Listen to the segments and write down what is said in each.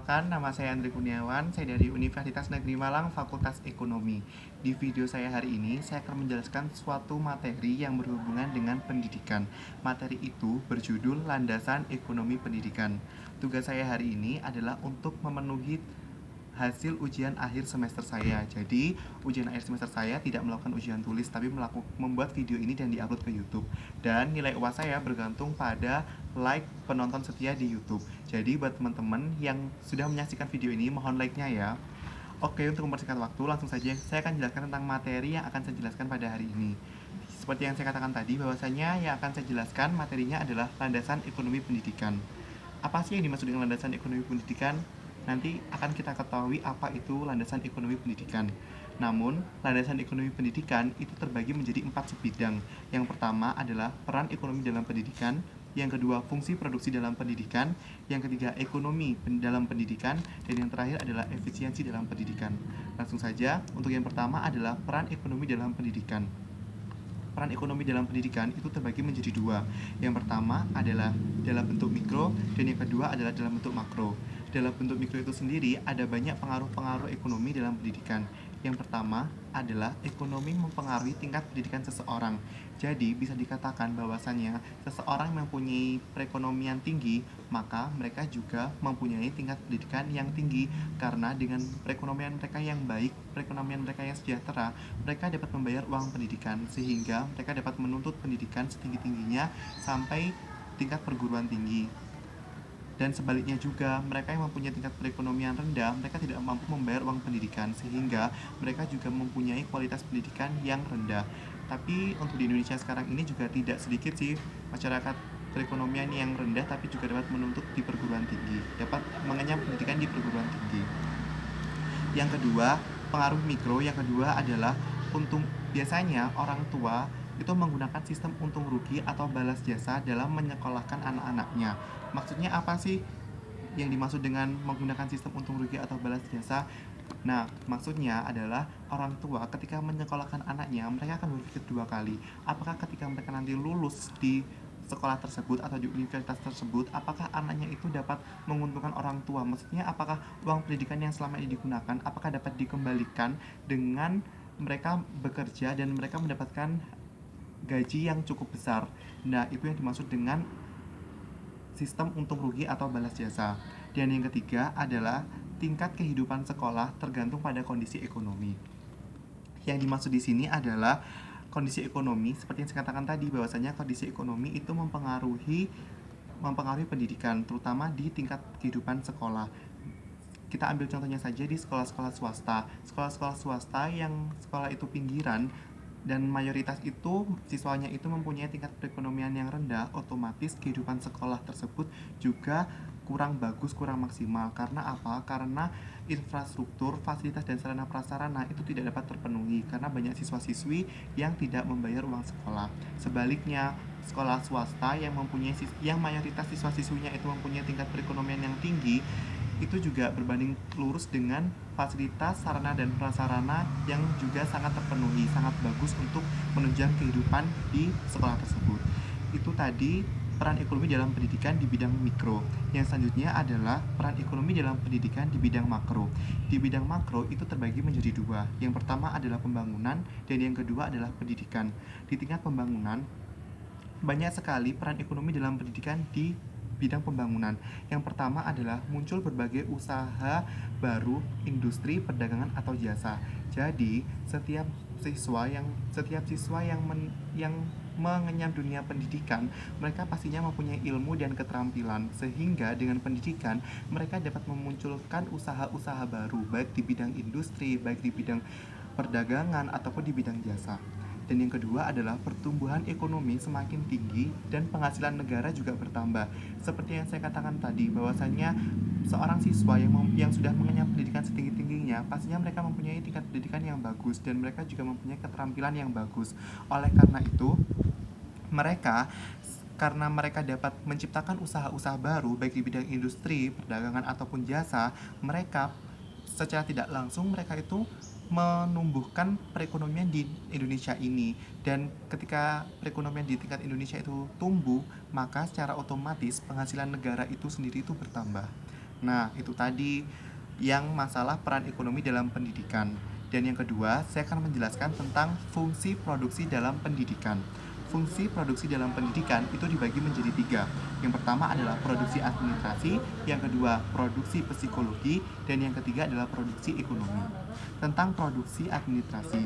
Perkenalkan, nama saya Andri Kurniawan, saya dari Universitas Negeri Malang, Fakultas Ekonomi. Di video saya hari ini, saya akan menjelaskan suatu materi yang berhubungan dengan pendidikan. Materi itu berjudul Landasan Ekonomi Pendidikan. Tugas saya hari ini adalah untuk memenuhi hasil ujian akhir semester saya. Jadi, ujian akhir semester saya tidak melakukan ujian tulis, tapi membuat video ini dan diupload ke YouTube. Dan nilai UAS saya bergantung pada like penonton setia di YouTube. Jadi, buat teman-teman yang sudah menyaksikan video ini, mohon like-nya ya. Oke, untuk mempersingkat waktu, langsung saja saya akan jelaskan tentang materi yang akan saya jelaskan pada hari ini. Seperti yang saya katakan tadi, bahwasanya yang akan saya jelaskan materinya adalah landasan ekonomi pendidikan. Apa sih yang dimaksud dengan landasan ekonomi pendidikan? Nanti akan kita ketahui apa itu landasan ekonomi pendidikan. Namun, landasan ekonomi pendidikan itu terbagi menjadi 4 subbidang. Yang pertama adalah peran ekonomi dalam pendidikan, yang kedua fungsi produksi dalam pendidikan, yang ketiga ekonomi dalam pendidikan, dan yang terakhir adalah efisiensi dalam pendidikan. Langsung saja, untuk yang pertama adalah peran ekonomi dalam pendidikan. Peran ekonomi dalam pendidikan itu terbagi menjadi dua. Yang pertama adalah dalam bentuk mikro, dan yang kedua adalah dalam bentuk makro. Dalam bentuk mikro itu sendiri ada banyak pengaruh-pengaruh ekonomi dalam pendidikan. Yang pertama adalah ekonomi mempengaruhi tingkat pendidikan seseorang. Jadi bisa dikatakan bahwasannya seseorang yang mempunyai perekonomian tinggi, maka mereka juga mempunyai tingkat pendidikan yang tinggi, karena dengan perekonomian mereka yang baik, perekonomian mereka yang sejahtera, mereka dapat membayar uang pendidikan sehingga mereka dapat menuntut pendidikan setinggi-tingginya sampai tingkat perguruan tinggi. Dan sebaliknya juga, mereka yang mempunyai tingkat perekonomian rendah, mereka tidak mampu membayar uang pendidikan, sehingga mereka juga mempunyai kualitas pendidikan yang rendah. Tapi untuk di Indonesia sekarang ini juga tidak sedikit sih masyarakat perekonomian yang rendah, tapi juga dapat menuntut di perguruan tinggi, dapat mengenyam pendidikan di perguruan tinggi. Yang kedua, pengaruh mikro yang kedua adalah untung. Biasanya orang tua itu menggunakan sistem untung rugi atau balas jasa dalam menyekolahkan anak-anaknya. Maksudnya apa sih yang dimaksud dengan menggunakan sistem untung rugi atau balas jasa? Nah, maksudnya adalah orang tua ketika menyekolahkan anaknya, mereka akan berpikir dua kali. Apakah ketika mereka nanti lulus di sekolah tersebut atau di universitas tersebut, apakah anaknya itu dapat menguntungkan orang tua? Maksudnya, apakah uang pendidikan yang selama ini digunakan, apakah dapat dikembalikan dengan mereka bekerja dan mereka mendapatkan gaji yang cukup besar? Nah, itu yang dimaksud dengan sistem untung rugi atau balas jasa. Dan yang ketiga adalah tingkat kehidupan sekolah tergantung pada kondisi ekonomi. Yang dimaksud di sini adalah kondisi ekonomi, seperti yang saya katakan tadi, bahwasanya kondisi ekonomi itu mempengaruhi pendidikan, terutama di tingkat kehidupan sekolah. Kita ambil contohnya saja di sekolah-sekolah swasta. Sekolah-sekolah swasta yang sekolah itu pinggiran dan mayoritas itu siswanya itu mempunyai tingkat perekonomian yang rendah, otomatis kehidupan sekolah tersebut juga kurang bagus, kurang maksimal. Karena apa? Karena infrastruktur, fasilitas dan sarana prasarana itu tidak dapat terpenuhi karena banyak siswa-siswi yang tidak membayar uang sekolah. Sebaliknya, sekolah swasta yang mayoritas siswa-siswinya itu mempunyai tingkat perekonomian yang tinggi, itu juga berbanding lurus dengan fasilitas sarana dan prasarana yang juga sangat terpenuhi, sangat bagus untuk menunjang kehidupan di sekolah tersebut. Itu tadi peran ekonomi dalam pendidikan di bidang mikro. Yang selanjutnya adalah peran ekonomi dalam pendidikan di bidang makro. Di bidang makro itu terbagi menjadi dua. Yang pertama adalah pembangunan dan yang kedua adalah pendidikan. Di tingkat pembangunan, banyak sekali peran ekonomi dalam pendidikan di bidang pembangunan. Yang pertama adalah muncul berbagai usaha baru, industri, perdagangan atau jasa. Jadi, setiap siswa yang mengenyam dunia pendidikan, mereka pastinya mempunyai ilmu dan keterampilan, sehingga dengan pendidikan mereka dapat memunculkan usaha-usaha baru, baik di bidang industri, baik di bidang perdagangan ataupun di bidang jasa. Dan yang kedua adalah pertumbuhan ekonomi semakin tinggi dan penghasilan negara juga bertambah. Seperti yang saya katakan tadi, bahwasanya seorang siswa yang sudah mengenyam pendidikan setinggi-tingginya, pastinya mereka mempunyai tingkat pendidikan yang bagus dan mereka juga mempunyai keterampilan yang bagus. Oleh karena itu, karena mereka dapat menciptakan usaha-usaha baru baik di bidang industri, perdagangan ataupun jasa, mereka secara tidak langsung mereka itu menumbuhkan perekonomian di Indonesia ini. Dan ketika perekonomian di tingkat Indonesia itu tumbuh, maka secara otomatis penghasilan negara itu sendiri itu bertambah. Nah, itu tadi yang masalah peran ekonomi dalam pendidikan. Dan yang kedua, saya akan menjelaskan tentang fungsi produksi dalam pendidikan. Fungsi produksi dalam pendidikan itu dibagi menjadi tiga. Yang pertama adalah produksi administrasi, yang kedua produksi psikologi, dan yang ketiga adalah produksi ekonomi. Tentang produksi administrasi,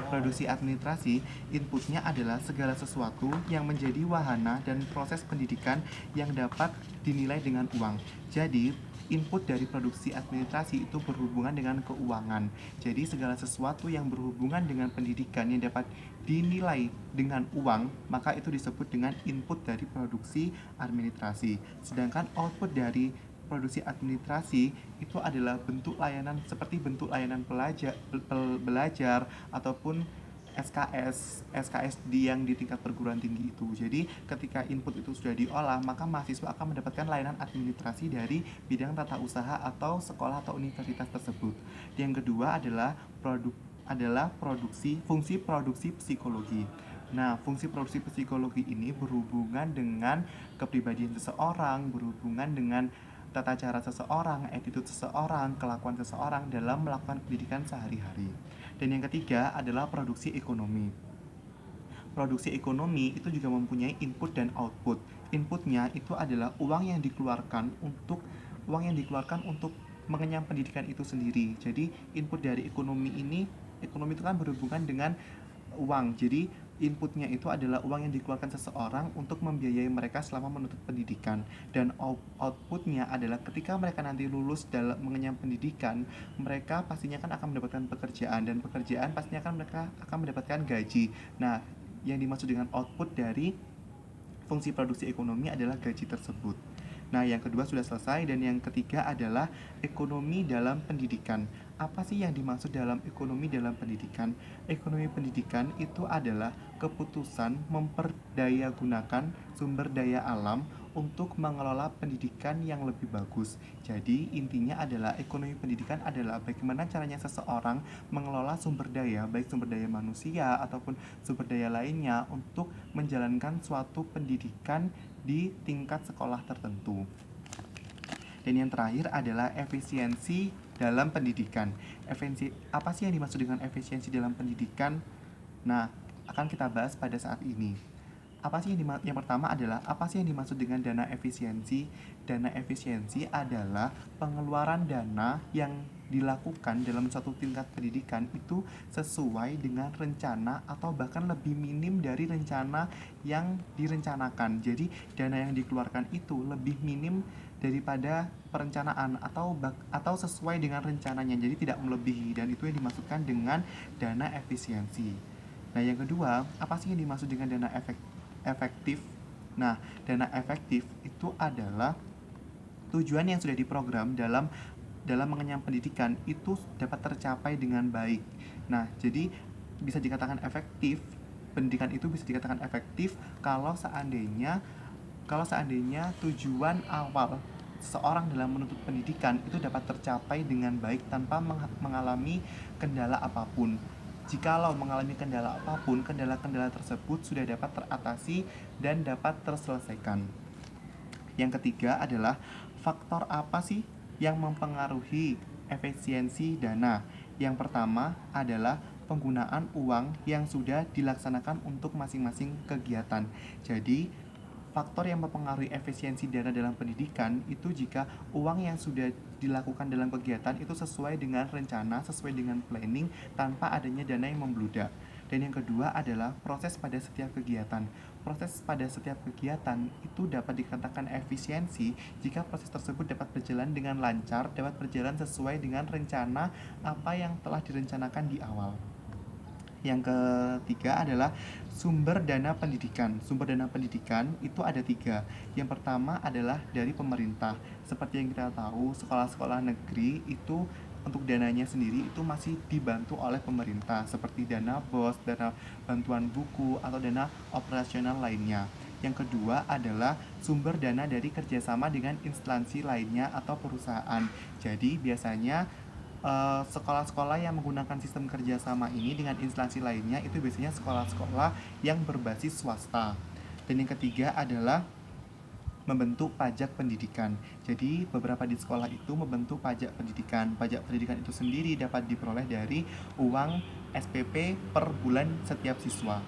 produksi administrasi, inputnya adalah segala sesuatu yang menjadi wahana dan proses pendidikan yang dapat dinilai dengan uang. Jadi, input dari produksi administrasi itu berhubungan dengan keuangan. Jadi, segala sesuatu yang berhubungan dengan pendidikan yang dapat dinilai dengan uang, maka itu disebut dengan input dari produksi administrasi. Sedangkan output dari produksi administrasi itu adalah bentuk layanan seperti bentuk layanan belajar ataupun SKS yang di tingkat perguruan tinggi itu. Jadi ketika input itu sudah diolah, maka mahasiswa akan mendapatkan layanan administrasi dari bidang tata usaha atau sekolah atau universitas tersebut. Yang kedua adalah fungsi produksi psikologi. Nah, fungsi produksi psikologi ini berhubungan dengan kepribadian seseorang, berhubungan dengan tata cara seseorang, attitude seseorang, kelakuan seseorang dalam melakukan pendidikan sehari-hari. Dan yang ketiga adalah produksi ekonomi. Produksi ekonomi itu juga mempunyai input dan output. Inputnya itu adalah uang yang dikeluarkan untuk mengenyam pendidikan itu sendiri. Jadi input dari ekonomi itu kan berhubungan dengan uang. Jadi inputnya itu adalah uang yang dikeluarkan seseorang untuk membiayai mereka selama menuntut pendidikan, dan outputnya adalah ketika mereka nanti lulus dalam mengenyam pendidikan, mereka pastinya kan akan mendapatkan pekerjaan, dan pekerjaan pastinya kan mereka akan mendapatkan gaji. Nah, yang dimaksud dengan output dari fungsi produksi ekonomi adalah gaji tersebut. Nah, yang kedua sudah selesai, dan yang ketiga adalah ekonomi dalam pendidikan. Apa sih yang dimaksud dalam ekonomi dalam pendidikan? Ekonomi pendidikan itu adalah keputusan memperdayagunakan sumber daya alam untuk mengelola pendidikan yang lebih bagus. Jadi intinya adalah ekonomi pendidikan adalah bagaimana caranya seseorang mengelola sumber daya, baik sumber daya manusia ataupun sumber daya lainnya, untuk menjalankan suatu pendidikan di tingkat sekolah tertentu. Dan yang terakhir adalah efisiensi dalam pendidikan. Apa sih yang dimaksud dengan efisiensi dalam pendidikan? Nah, akan kita bahas pada saat ini. Yang pertama adalah apa sih yang dimaksud dengan dana efisiensi? Dana efisiensi adalah pengeluaran dana yang dilakukan dalam suatu tingkat pendidikan itu sesuai dengan rencana atau bahkan lebih minim dari rencana yang direncanakan. Jadi dana yang dikeluarkan itu lebih minim daripada perencanaan atau sesuai dengan rencananya. Jadi tidak melebihi, dan itu yang dimaksudkan dengan dana efisiensi. Nah, yang kedua, apa sih yang dimaksud dengan dana efektif? Nah, dana efektif itu adalah tujuan yang sudah diprogram dalam mengenyam pendidikan itu dapat tercapai dengan baik. Nah, jadi bisa dikatakan efektif, pendidikan itu bisa dikatakan efektif kalau seandainya tujuan awal seseorang dalam menuntut pendidikan itu dapat tercapai dengan baik tanpa mengalami kendala apapun. Jikalau mengalami kendala apapun, kendala-kendala tersebut sudah dapat teratasi dan dapat terselesaikan. Yang ketiga adalah faktor apa sih yang mempengaruhi efisiensi dana? Yang pertama adalah penggunaan uang yang sudah dilaksanakan untuk masing-masing kegiatan. Jadi, faktor yang mempengaruhi efisiensi dana dalam pendidikan itu jika uang yang sudah dilakukan dalam kegiatan itu sesuai dengan rencana, sesuai dengan planning, tanpa adanya dana yang membludak. Dan yang kedua adalah proses pada setiap kegiatan. Proses pada setiap kegiatan itu dapat dikatakan efisiensi jika proses tersebut dapat berjalan dengan lancar, dapat berjalan sesuai dengan rencana apa yang telah direncanakan di awal. Yang ketiga adalah sumber dana pendidikan. Sumber dana pendidikan itu ada tiga. Yang pertama adalah dari pemerintah. Seperti yang kita tahu, sekolah-sekolah negeri itu untuk dananya sendiri itu masih dibantu oleh pemerintah, seperti dana BOS, dana bantuan buku, atau dana operasional lainnya. Yang kedua adalah sumber dana dari kerjasama dengan instansi lainnya atau perusahaan. Jadi biasanya sekolah-sekolah yang menggunakan sistem kerjasama ini dengan instansi lainnya itu biasanya sekolah-sekolah yang berbasis swasta. Dan yang ketiga adalah membentuk pajak pendidikan. Jadi beberapa di sekolah itu membentuk pajak pendidikan. Pajak pendidikan itu sendiri dapat diperoleh dari uang SPP per bulan setiap siswa.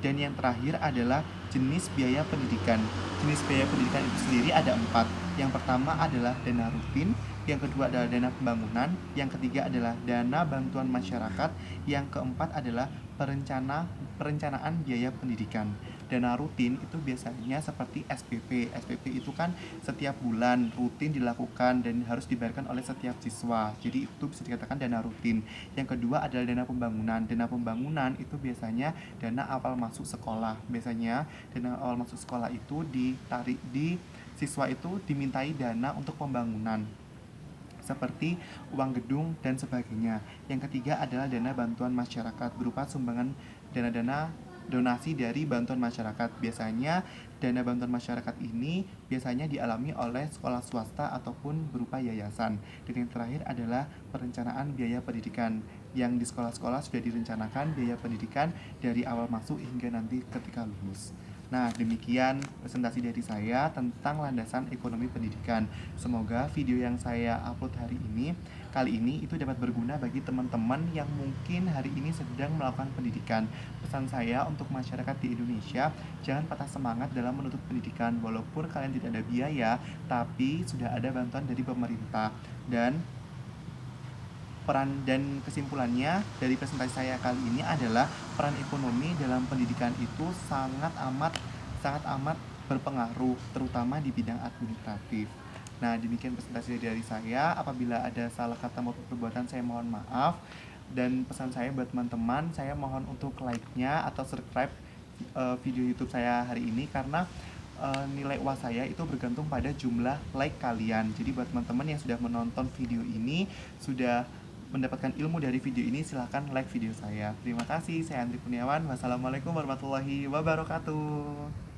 Dan yang terakhir adalah jenis biaya pendidikan. Jenis biaya pendidikan itu sendiri ada 4. Yang pertama adalah dana rutin, yang kedua adalah dana pembangunan, yang ketiga adalah dana bantuan masyarakat, yang keempat adalah perencanaan biaya pendidikan. Dana rutin itu biasanya seperti SPP. SPP itu kan setiap bulan rutin dilakukan dan harus dibayarkan oleh setiap siswa. Jadi itu bisa dikatakan dana rutin. Yang kedua adalah dana pembangunan. Dana pembangunan itu biasanya dana awal masuk sekolah. Biasanya dana awal masuk sekolah itu ditarik di siswa itu dimintai dana untuk pembangunan seperti uang gedung dan sebagainya. Yang ketiga adalah dana bantuan masyarakat berupa sumbangan dana-dana donasi dari bantuan masyarakat. Biasanya dana bantuan masyarakat ini biasanya dialami oleh sekolah swasta ataupun berupa yayasan. Dan yang terakhir adalah perencanaan biaya pendidikan, yang di sekolah-sekolah sudah direncanakan biaya pendidikan dari awal masuk hingga nanti ketika lulus. Nah, demikian presentasi dari saya tentang landasan ekonomi pendidikan. Semoga video yang saya upload kali ini itu dapat berguna bagi teman-teman yang mungkin hari ini sedang melakukan pendidikan. Pesan saya untuk masyarakat di Indonesia, jangan patah semangat dalam menuntut pendidikan. Walaupun kalian tidak ada biaya, tapi sudah ada bantuan dari pemerintah. Dan peran dan kesimpulannya dari presentasi saya kali ini adalah peran ekonomi dalam pendidikan itu sangat amat berpengaruh, terutama di bidang administratif. Nah, demikian presentasi dari saya. Apabila ada salah kata maupun perbuatan, saya mohon maaf. Dan pesan saya buat teman-teman, saya mohon untuk like-nya atau subscribe video YouTube saya hari ini, karena nilai UAS saya itu bergantung pada jumlah like kalian. Jadi buat teman-teman yang sudah menonton video ini, sudah mendapatkan ilmu dari video ini, silahkan like video saya. Terima kasih, saya Andri Kurniawan. Wassalamualaikum warahmatullahi wabarakatuh.